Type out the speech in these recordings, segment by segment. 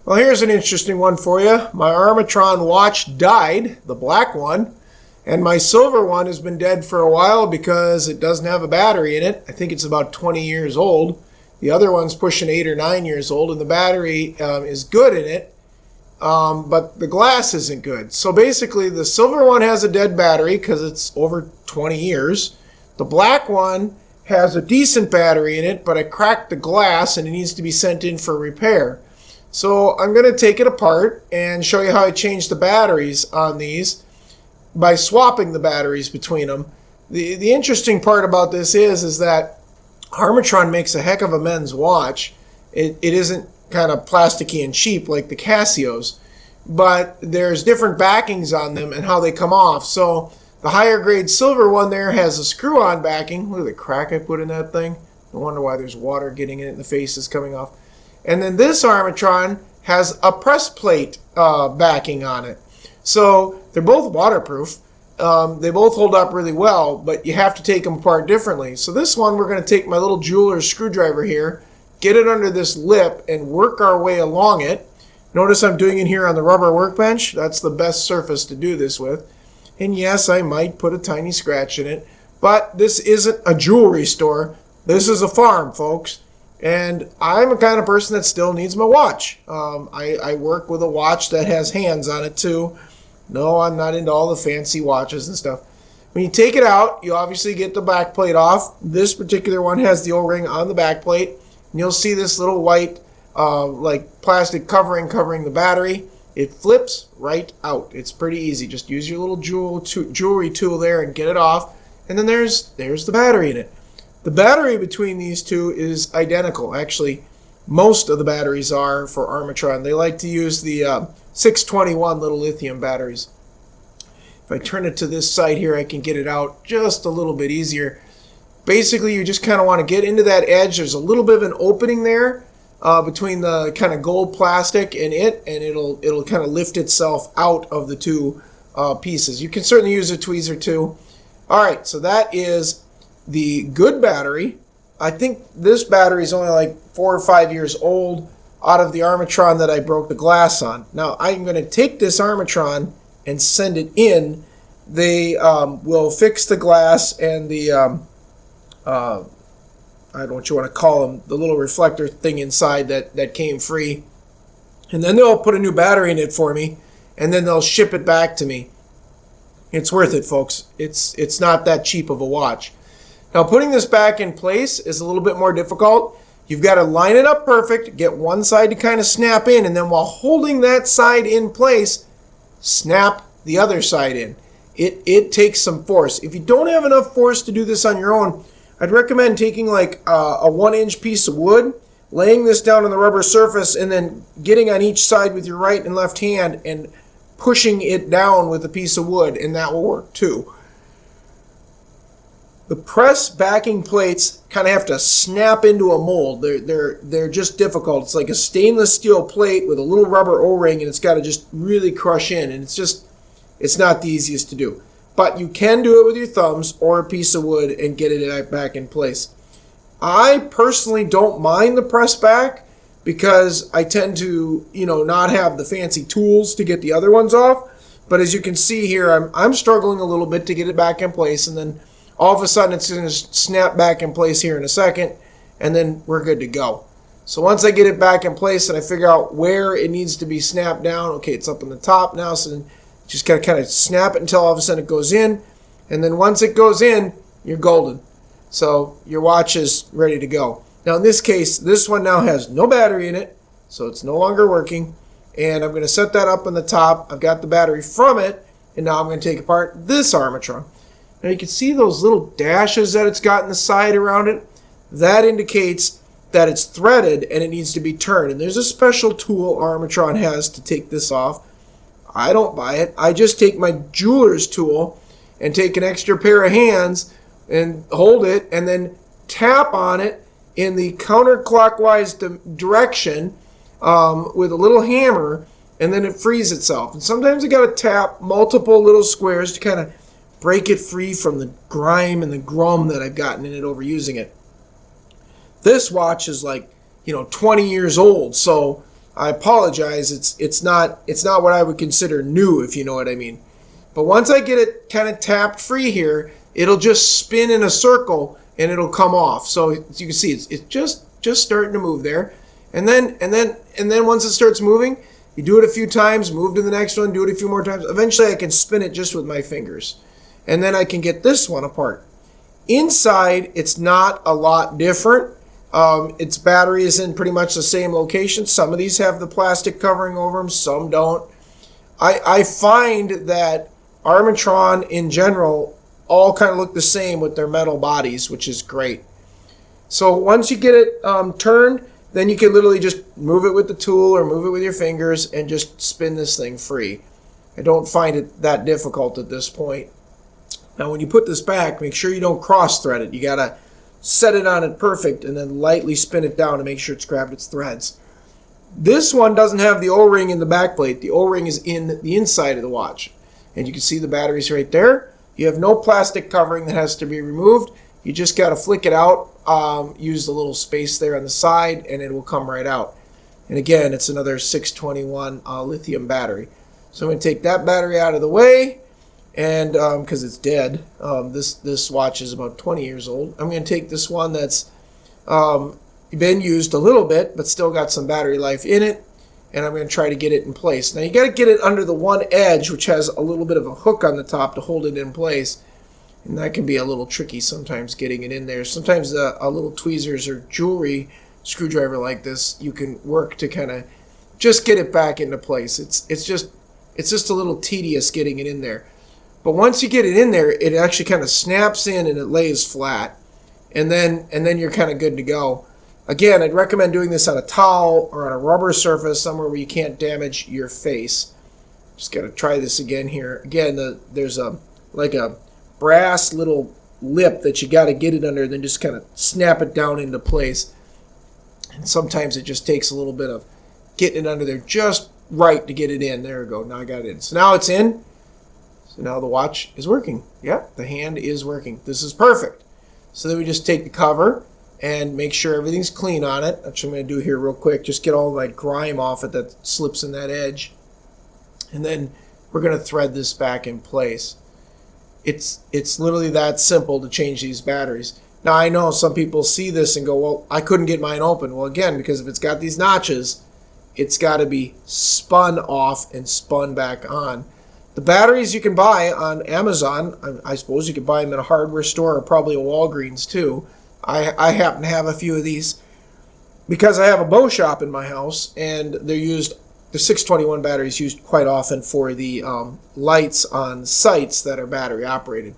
Well, here's an interesting one for you. My Armitron watch died, the black one, and my silver one has been dead for a while because it doesn't have a battery in it. I think it's about 20 years old. The other one's pushing 8 or 9 years old, and the battery is good in it, but the glass isn't good. So basically, the silver one has a dead battery because it's over 20 years. The black one has a decent battery in it, but I cracked the glass and it needs to be sent in for repair. So I'm going to take it apart and show you how I change the batteries on these by swapping the batteries between them. The interesting part about this is that Armitron makes a heck of a men's watch. It isn't kind of plasticky and cheap like the Casios, but there's different backings on them and how they come off. So the higher grade silver one there has a screw-on backing. Look at the crack I put in that thing. No wonder why there's water getting in it and the face is coming off. And then this Armitron has a press plate backing on it. So they're both waterproof. They both hold up really well, but you have to take them apart differently. So this one, we're going to take my little jeweler's screwdriver here, get it under this lip, and work our way along it. Notice I'm doing it here on the rubber workbench. That's the best surface to do this with. And yes, I might put a tiny scratch in it, but this isn't a jewelry store. This is a farm, folks. And I'm a kind of person that still needs my watch. I work with a watch that has hands on it too. No, I'm not into all the fancy watches and stuff. When you take it out, you obviously get the back plate off. This particular one has the O-ring on the back plate. And you'll see this little white like plastic covering the battery. It flips right out. It's pretty easy. Just use your little jewelry tool there and get it off. And then there's the battery in it. The battery between these two is identical. Actually, most of the batteries are for Armitron. They like to use the 621 little lithium batteries. If I turn it to this side here, I can get it out just a little bit easier. Basically, you just kind of want to get into that edge. There's a little bit of an opening there between the kind of gold plastic and it'll kind of lift itself out of the two pieces. You can certainly use a tweezer too. All right, so that is the good battery. I think this battery is only like 4 or 5 years old out of the Armitron that I broke the glass on. Now I'm going to take this Armitron and send it in. They will fix the glass and the I don't know what you want to call them, the little reflector thing inside that came free. And then they'll put a new battery in it for me, and then they'll ship it back to me. It's worth it, folks. It's not that cheap of a watch. Now, putting this back in place is a little bit more difficult. You've got to line it up perfect, get one side to kind of snap in, and then while holding that side in place, snap the other side in. It takes some force. If you don't have enough force to do this on your own, I'd recommend taking like a 1-inch piece of wood, laying this down on the rubber surface, and then getting on each side with your right and left hand and pushing it down with a piece of wood, and that will work too. The press backing plates kind of have to snap into a mold. They're just difficult. It's like a stainless steel plate with a little rubber O-ring, and it's got to just really crush in, and it's not the easiest to do. But you can do it with your thumbs or a piece of wood and get it back in place. I personally don't mind the press back because I tend to, not have the fancy tools to get the other ones off. But as you can see here, I'm struggling a little bit to get it back in place, and then all of a sudden it's going to snap back in place here in a second, and then we're good to go. So once I get it back in place and I figure out where it needs to be snapped down, okay, it's up on the top now, so then just got to kind of snap it until all of a sudden it goes in, and then once it goes in, you're golden. So your watch is ready to go. Now in this case, this one now has no battery in it, so it's no longer working, and I'm going to set that up on the top. I've got the battery from it, and now I'm going to take apart this Armitron. Now you can see those little dashes that it's got in the side around it. That indicates that it's threaded and it needs to be turned. And there's a special tool Armitron has to take this off. I don't buy it. I just take my jeweler's tool and take an extra pair of hands and hold it and then tap on it in the counterclockwise direction with a little hammer, and then it frees itself. And sometimes you got to tap multiple little squares to kind of break it free from the grime and the grum that I've gotten in it over using it. This watch is like, 20 years old, so I apologize. It's not what I would consider new, if you know what I mean. But once I get it kind of tapped free here, it'll just spin in a circle and it'll come off. So as you can see, it's just starting to move there. And then once it starts moving, you do it a few times, move to the next one, do it a few more times. Eventually I can spin it just with my fingers. And then I can get this one apart. Inside, it's not a lot different. Its battery is in pretty much the same location. Some of these have the plastic covering over them, some don't. I find that Armitron in general all kind of look the same with their metal bodies, which is great. So once you get it turned, then you can literally just move it with the tool or move it with your fingers and just spin this thing free. I don't find it that difficult at this point. Now when you put this back, make sure you don't cross thread it. You gotta set it on it perfect and then lightly spin it down to make sure it's grabbed its threads. This one doesn't have the O-ring in the back plate. The O-ring is in the inside of the watch. And you can see the batteries right there. You have no plastic covering that has to be removed. You just got to flick it out, use the little space there on the side, and it will come right out. And again, it's another 621 lithium battery. So I'm going to take that battery out of the way, and because it's dead. This watch is about 20 years old. I'm going to take this one that's been used a little bit, but still got some battery life in it, and I'm going to try to get it in place. Now you got to get it under the one edge, which has a little bit of a hook on the top to hold it in place, and that can be a little tricky sometimes getting it in there. Sometimes a little tweezers or jewelry screwdriver like this, you can work to kind of just get it back into place. It's just a little tedious getting it in there. But once you get it in there, it actually kind of snaps in and it lays flat, and then you're kind of good to go. Again, I'd recommend doing this on a towel or on a rubber surface, somewhere where you can't damage your face. Just got to try this again here. Again, there's like a brass little lip that you got to get it under, then just kind of snap it down into place. And sometimes it just takes a little bit of getting it under there just right to get it in. There we go. Now I got it in. So now it's in. So now the watch is working. Yeah, the hand is working. This is perfect. So then we just take the cover and make sure everything's clean on it. That's what I'm going to do here real quick. Just get all that grime off it that slips in that edge. And then we're going to thread this back in place. It's literally that simple to change these batteries. Now I know some people see this and go, well, I couldn't get mine open. Well, again, because if it's got these notches, it's got to be spun off and spun back on. The batteries you can buy on Amazon, I suppose you could buy them at a hardware store or probably a Walgreens too. I happen to have a few of these because I have a bow shop in my house, and they're used. The 621 battery is used quite often for the lights on sites that are battery operated.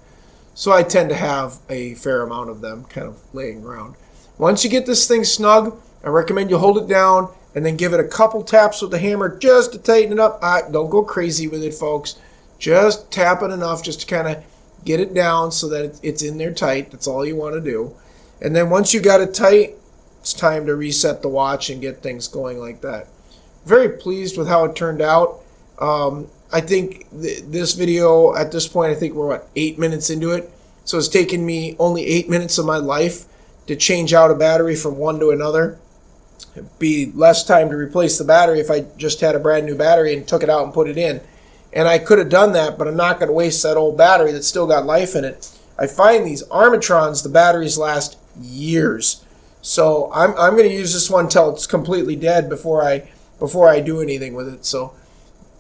So I tend to have a fair amount of them kind of laying around. Once you get this thing snug, I recommend you hold it down and then give it a couple taps with the hammer just to tighten it up. Don't go crazy with it, folks. Just tap it enough just to kind of get it down so that it's in there tight. That's all you want to do. And then once you got it tight, it's time to reset the watch and get things going like that. Very pleased with how it turned out. I think this video, at this point, I think we're 8 minutes into it. So it's taken me only 8 minutes of my life to change out a battery from one to another. It'd be less time to replace the battery if I just had a brand new battery and took it out and put it in. And I could have done that, but I'm not going to waste that old battery that's still got life in it. I find these Armitrons, the batteries last years. So I'm going to use this one until it's completely dead before I do anything with it. So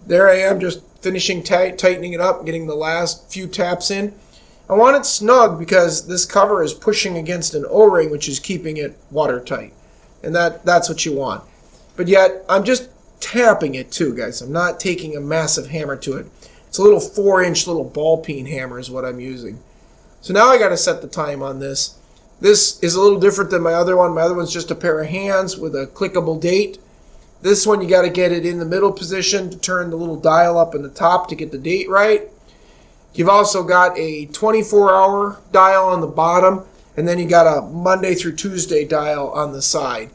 there I am, just finishing tightening it up, getting the last few taps in. I want it snug because this cover is pushing against an O-ring, which is keeping it watertight. And that's what you want. But yet, I'm just tapping it too, guys. I'm not taking a massive hammer to it. It's a little 4-inch little ball peen hammer is what I'm using. So now I got to set the time on this. This is a little different than my other one. My other one's just a pair of hands with a clickable date. This one, you got to get it in the middle position to turn the little dial up in the top to get the date right. You've also got a 24-hour dial on the bottom, and then you got a Monday through Tuesday dial on the side.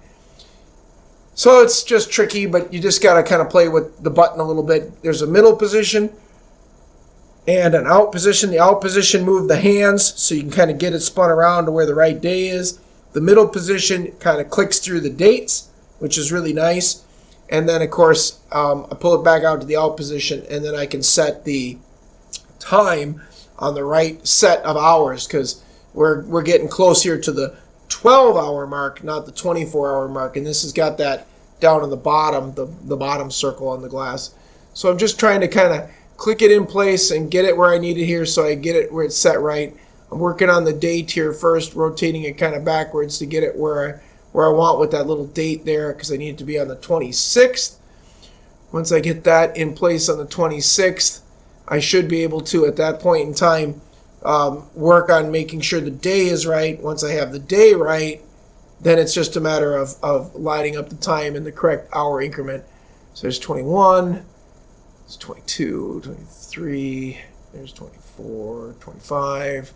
So it's just tricky, but you just got to kind of play with the button a little bit. There's a middle position and an out position. The out position move the hands so you can kind of get it spun around to where the right day is. The middle position kind of clicks through the dates, which is really nice. And then, of course, I pull it back out to the out position, and then I can set the time on the right set of hours, because we're getting close here to the 12-hour mark, not the 24-hour mark. And this has got that down on the bottom, the bottom circle on the glass. So I'm just trying to kind of click it in place and get it where I need it here, so I get it where it's set right. I'm working on the date here first, rotating it kind of backwards to get it where I want with that little date there, because I need it to be on the 26th. Once I get that in place on the 26th, I should be able to, at that point in time, work on making sure the day is right. Once I have the day right, then it's just a matter of lining up the time in the correct hour increment. So there's 21, there's 22, 23, there's 24, 25,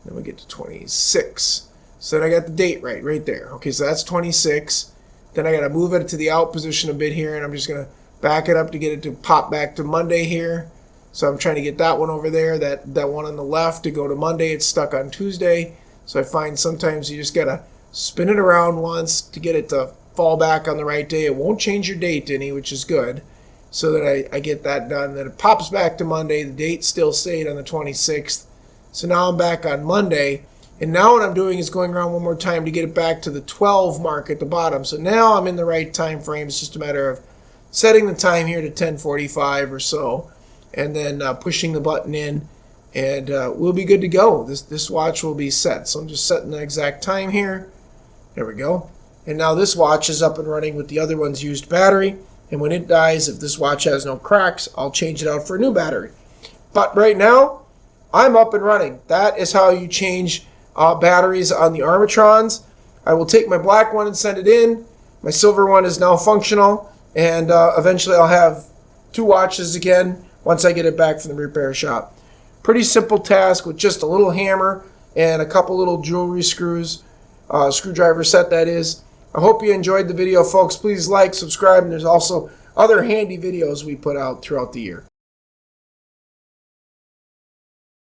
then we get to 26. So then I got the date right there. Okay, so that's 26. Then I got to move it to the out position a bit here, and I'm just going to back it up to get it to pop back to Monday here. So I'm trying to get that one over there, that one on the left, to go to Monday. It's stuck on Tuesday. So I find sometimes you just got to spin it around once to get it to fall back on the right day. It won't change your date any, which is good. So that I get that done. Then it pops back to Monday. The date still stayed on the 26th. So now I'm back on Monday. And now what I'm doing is going around one more time to get it back to the 12 mark at the bottom. So now I'm in the right time frame. It's just a matter of setting the time here to 10:45 or so, and then pushing the button in, and we'll be good to go. This watch will be set. So I'm just setting the exact time here. There we go. And now this watch is up and running with the other one's used battery. And when it dies, if this watch has no cracks, I'll change it out for a new battery. But right now, I'm up and running. That is how you change batteries on the Armitrons. I will take my black one and send it in. My silver one is now functional, and eventually I'll have two watches again once I get it back from the repair shop. Pretty simple task with just a little hammer and a couple little jewelry screws, screwdriver set that is. I hope you enjoyed the video, folks. Please like, subscribe, and there's also other handy videos we put out throughout the year.